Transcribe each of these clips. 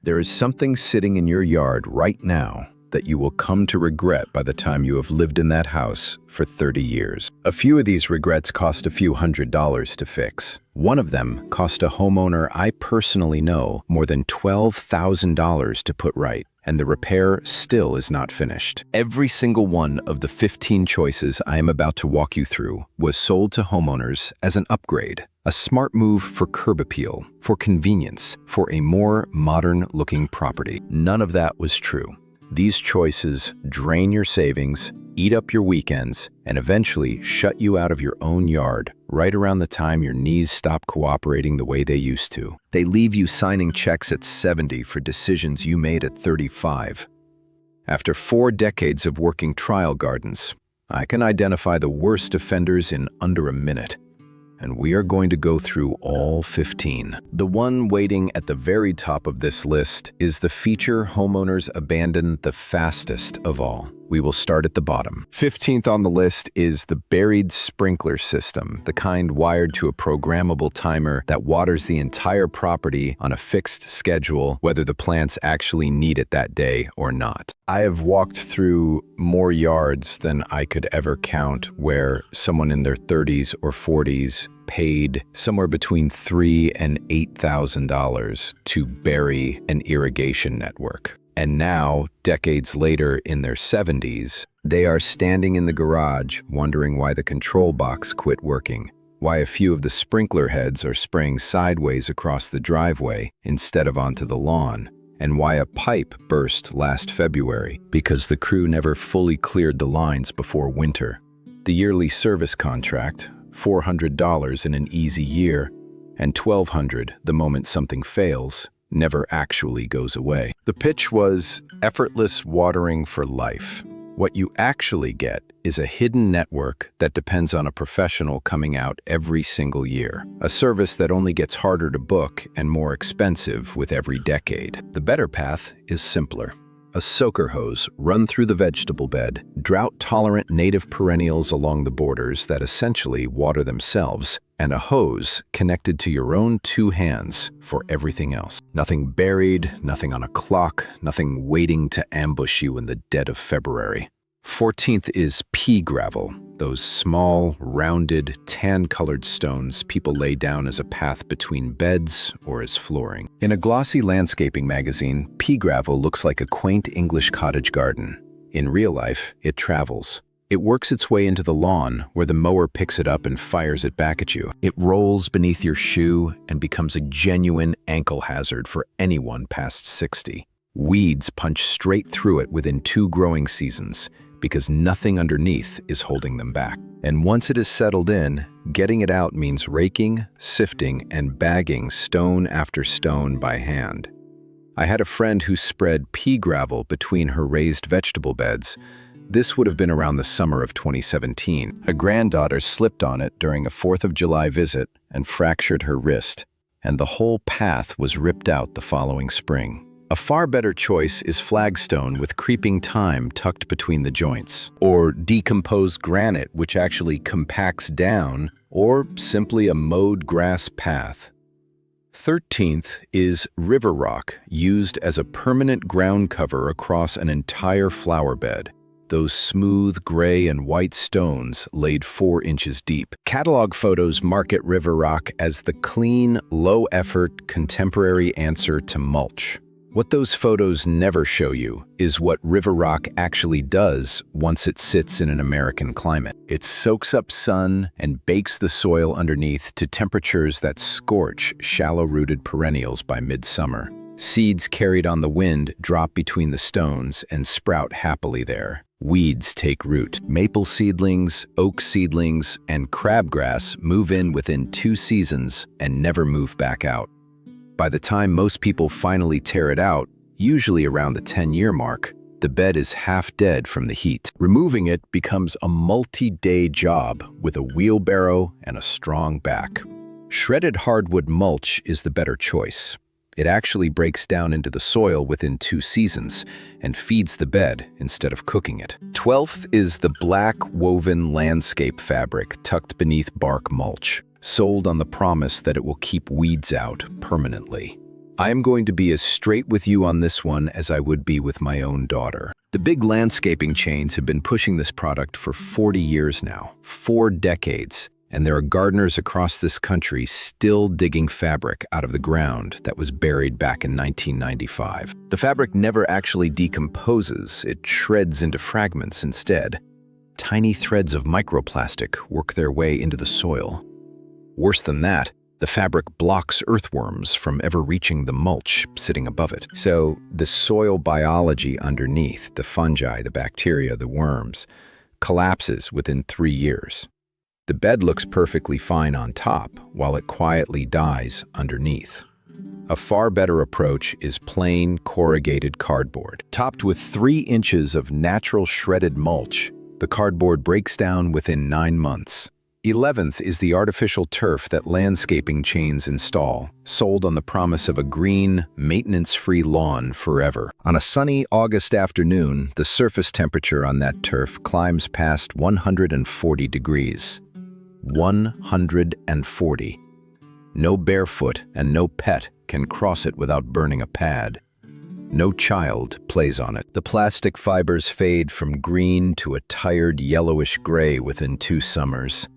There is something sitting in your yard right now that you will come to regret by the time you have lived in that house for 30 years. A few of these regrets cost a few $100s to fix. One of them cost a homeowner I personally know more than $12,000 to put right, and the repair still is not finished. Every single one of the 15 choices I am about to walk you through was sold to homeowners as an upgrade. A smart move for curb appeal, for convenience, for a more modern-looking property. None of that was true. These choices drain your savings, eat up your weekends, and eventually shut you out of your own yard right around the time your knees stop cooperating the way they used to. They leave you signing checks at 70 for decisions you made at 35. After 4 decades of working trial gardens, I can identify the worst offenders in under a minute. And we are going to go through all 15. The one waiting at the very top of this list is the feature homeowners abandon the fastest of all. We will start at the bottom. 15th on the list is the buried sprinkler system, the kind wired to a programmable timer that waters the entire property on a fixed schedule, whether the plants actually need it that day or not. I have walked through more yards than I could ever count where someone in their 30s or 40s paid somewhere between $3,000 and $8,000 to bury an irrigation network. And now, decades later in their 70s, they are standing in the garage wondering why the control box quit working, why a few of the sprinkler heads are spraying sideways across the driveway instead of onto the lawn, and why a pipe burst last February because the crew never fully cleared the lines before winter. The yearly service contract, $400 in an easy year, and $1,200 the moment something fails, never actually goes away. The pitch was effortless watering for life. What you actually get is a hidden network that depends on a professional coming out every single year, a service that only gets harder to book and more expensive with every decade. The better path is simpler. A soaker hose run through the vegetable bed, drought-tolerant native perennials along the borders that essentially water themselves, and a hose connected to your own 2 hands for everything else. Nothing buried, nothing on a clock, nothing waiting to ambush you in the dead of February. 14th is pea gravel, those small, rounded, tan-colored stones people lay down as a path between beds or as flooring. In a glossy landscaping magazine, pea gravel looks like a quaint English cottage garden. In real life, it travels. It works its way into the lawn, where the mower picks it up and fires it back at you. It rolls beneath your shoe and becomes a genuine ankle hazard for anyone past 60. Weeds punch straight through it within 2 growing seasons, because nothing underneath is holding them back. And once it is settled in, getting it out means raking, sifting, and bagging stone after stone by hand. I had a friend who spread pea gravel between her raised vegetable beds. This would have been around the summer of 2017. A granddaughter slipped on it during a 4th of July visit and fractured her wrist, and the whole path was ripped out the following spring. A far better choice is flagstone with creeping thyme tucked between the joints, or decomposed granite which actually compacts down, or simply a mowed grass path. 13th is river rock, used as a permanent ground cover across an entire flower bed. Those smooth gray and white stones laid 4 inches deep. Catalog photos market river rock as the clean, low-effort, contemporary answer to mulch. What those photos never show you is what river rock actually does once it sits in an American climate. It soaks up sun and bakes the soil underneath to temperatures that scorch shallow-rooted perennials by midsummer. Seeds carried on the wind drop between the stones and sprout happily there. Weeds take root. Maple seedlings, oak seedlings, and crabgrass move in within 2 seasons and never move back out. By the time most people finally tear it out, usually around the 10-year mark, the bed is half dead from the heat. Removing it becomes a multi-day job with a wheelbarrow and a strong back. Shredded hardwood mulch is the better choice. It actually breaks down into the soil within 2 seasons and feeds the bed instead of cooking it. 12th is the black woven landscape fabric tucked beneath bark mulch, sold on the promise that it will keep weeds out permanently. I am going to be as straight with you on this one as I would be with my own daughter. The big landscaping chains have been pushing this product for 40 years now, 4 decades, and there are gardeners across this country still digging fabric out of the ground that was buried back in 1995. The fabric never actually decomposes, it shreds into fragments instead. Tiny threads of microplastic work their way into the soil. Worse than that, the fabric blocks earthworms from ever reaching the mulch sitting above it. So the soil biology underneath, the fungi, the bacteria, the worms, collapses within 3 years. The bed looks perfectly fine on top, while it quietly dies underneath. A far better approach is plain corrugated cardboard. Topped with 3 inches of natural shredded mulch, the cardboard breaks down within 9 months. 11th is the artificial turf that landscaping chains install, sold on the promise of a green, maintenance-free lawn forever. On a sunny August afternoon, the surface temperature on that turf climbs past 140 degrees. 140. No barefoot and no pet can cross it without burning a pad. No child plays on it. The plastic fibers fade from green to a tired yellowish gray within 2 summers.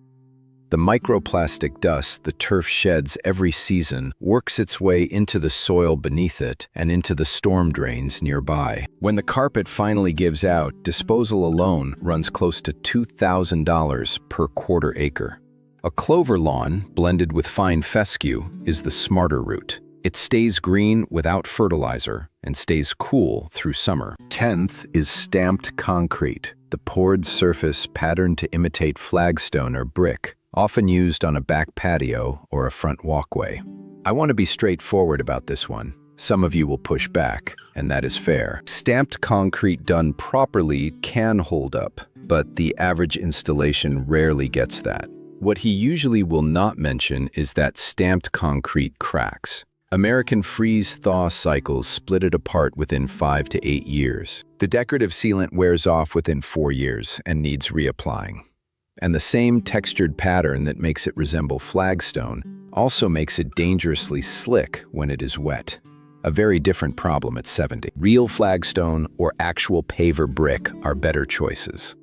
The microplastic dust the turf sheds every season works its way into the soil beneath it and into the storm drains nearby. When the carpet finally gives out, disposal alone runs close to $2,000 per quarter acre. A clover lawn, blended with fine fescue, is the smarter route. It stays green without fertilizer and stays cool through summer. 10th is stamped concrete, the poured surface patterned to imitate flagstone or brick, often used on a back patio or a front walkway. I want to be straightforward about this one. Some of you will push back, and that is fair. Stamped concrete done properly can hold up, but the average installation rarely gets that. What he usually will not mention is that stamped concrete cracks. American freeze-thaw cycles split it apart within 5 to 8 years. The decorative sealant wears off within 4 years and needs reapplying. And the same textured pattern that makes it resemble flagstone also makes it dangerously slick when it is wet. A very different problem at 70. Real flagstone or actual paver brick are better choices.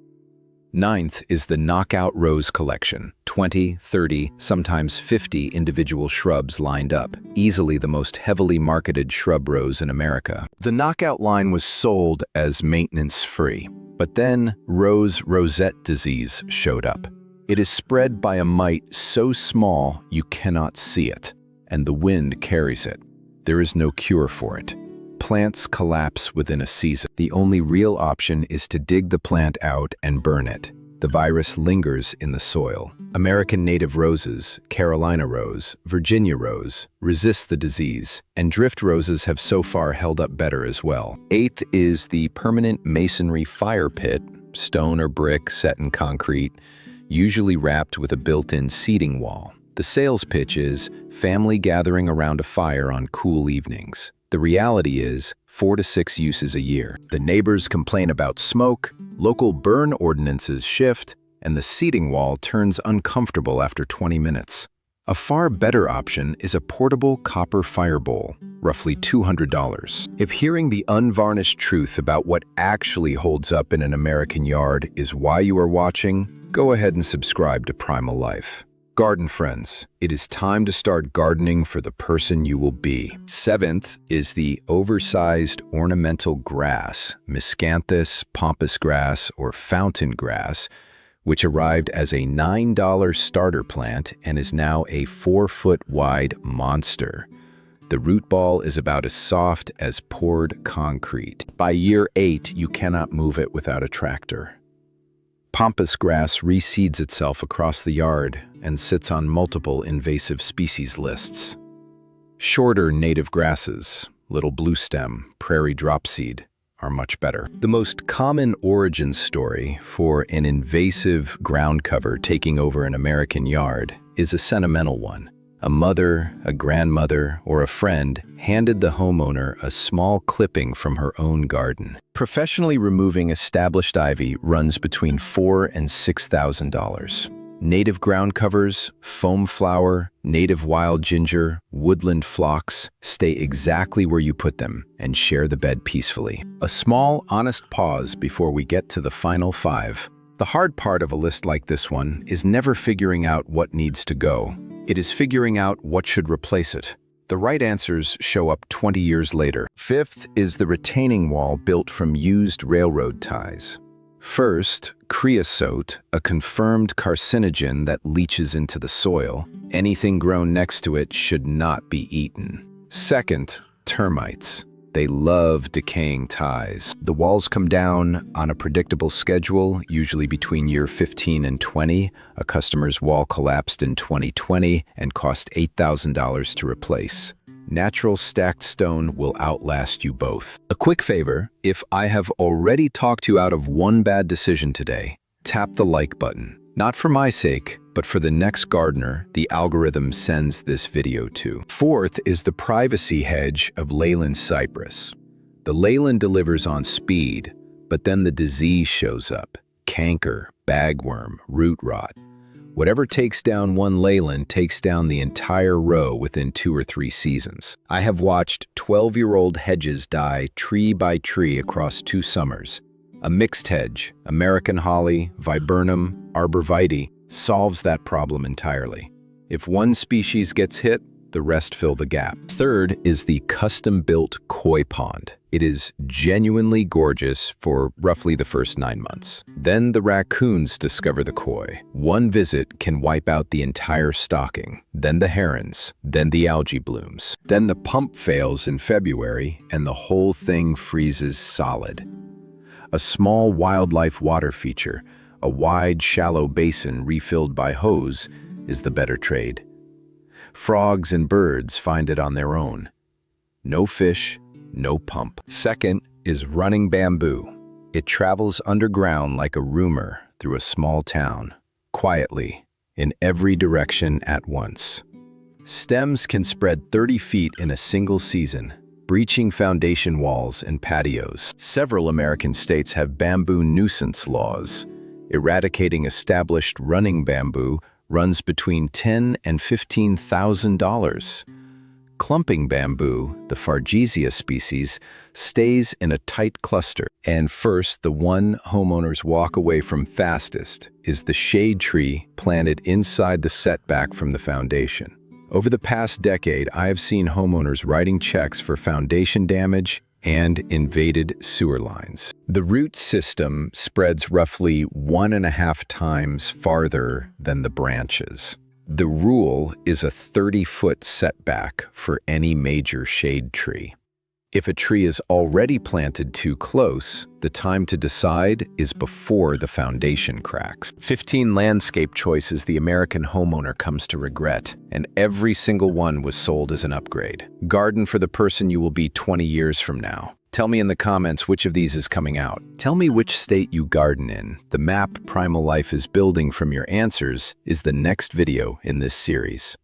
9th is the Knockout Rose collection, 20, 30, sometimes 50 individual shrubs lined up, easily the most heavily marketed shrub rose in America. The Knockout line was sold as maintenance-free, but then rosette disease showed up. It is spread by a mite so small you cannot see it, and the wind carries it. There is no cure for it. Plants collapse within a season. The only real option is to dig the plant out and burn it. The virus lingers in the soil. American native roses, Carolina rose, Virginia rose, resist the disease, and drift roses have so far held up better as well. 8th is the permanent masonry fire pit, stone or brick set in concrete, usually wrapped with a built-in seating wall. The sales pitch is family gathering around a fire on cool evenings. The reality is 4 to 6 uses a year. The neighbors complain about smoke, local burn ordinances shift, and the seating wall turns uncomfortable after 20 minutes. A far better option is a portable copper fire bowl, roughly $200. If hearing the unvarnished truth about what actually holds up in an American yard is why you are watching, go ahead and subscribe to Primal Life. Garden friends, it is time to start gardening for the person you will be. 7th is the oversized ornamental grass, Miscanthus pampas grass or fountain grass, which arrived as a $9 starter plant and is now a 4-foot-wide monster. The root ball is about as soft as poured concrete. By year 8, you cannot move it without a tractor. Pampas grass reseeds itself across the yard and sits on multiple invasive species lists. Shorter native grasses, little bluestem, prairie dropseed, are much better. The most common origin story for an invasive ground cover taking over an American yard is a sentimental one. A mother, a grandmother, or a friend handed the homeowner a small clipping from her own garden. Professionally removing established ivy runs between $4,000 and $6,000. Native ground covers, foam flower, native wild ginger, woodland phlox stay exactly where you put them and share the bed peacefully. A small, honest pause before we get to the final 5. The hard part of a list like this one is never figuring out what needs to go. It is figuring out what should replace it. The right answers show up 20 years later. 5th is the retaining wall built from used railroad ties. First, creosote, a confirmed carcinogen that leaches into the soil. Anything grown next to it should not be eaten. Second, termites. They love decaying ties. The walls come down on a predictable schedule, usually between year 15 and 20. A customer's wall collapsed in 2020 and cost $8,000 to replace. Natural stacked stone will outlast you both. A quick favor, if I have already talked you out of one bad decision today, tap the like button. Not for my sake, but for the next gardener the algorithm sends this video to. 4th is the privacy hedge of Leyland cypress. The Leyland delivers on speed, but then the disease shows up. Canker, bagworm, root rot. Whatever takes down one Leyland takes down the entire row within 2 or 3 seasons. I have watched 12-year-old hedges die tree by tree across 2 summers. A mixed hedge, American holly, viburnum, arborvitae, solves that problem entirely. If one species gets hit, the rest fill the gap. 3rd is the custom-built koi pond. It is genuinely gorgeous for roughly the first 9 months. Then the raccoons discover the koi. One visit can wipe out the entire stocking, then the herons, then the algae blooms. Then the pump fails in February and the whole thing freezes solid. A small wildlife water feature, a wide, shallow basin refilled by hose, is the better trade. Frogs and birds find it on their own. No fish, no pump. 2nd is running bamboo. It travels underground like a rumor through a small town, quietly, in every direction at once. Stems can spread 30 feet in a single season, breaching foundation walls and patios. Several American states have bamboo nuisance laws. Eradicating established running bamboo runs between $10,000 and $15,000. Clumping bamboo, the Fargesia species, stays in a tight cluster. And first, the one homeowners walk away from fastest is the shade tree planted inside the setback from the foundation. Over the past decade, I have seen homeowners writing checks for foundation damage and invaded sewer lines. The root system spreads roughly 1.5 times farther than the branches. The rule is a 30-foot setback for any major shade tree. If a tree is already planted too close, the time to decide is before the foundation cracks. 15 landscape choices the American homeowner comes to regret, and every single one was sold as an upgrade. Garden for the person you will be 20 years from now. Tell me in the comments which of these is coming out. Tell me which state you garden in. The map Primal Life is building from your answers is the next video in this series.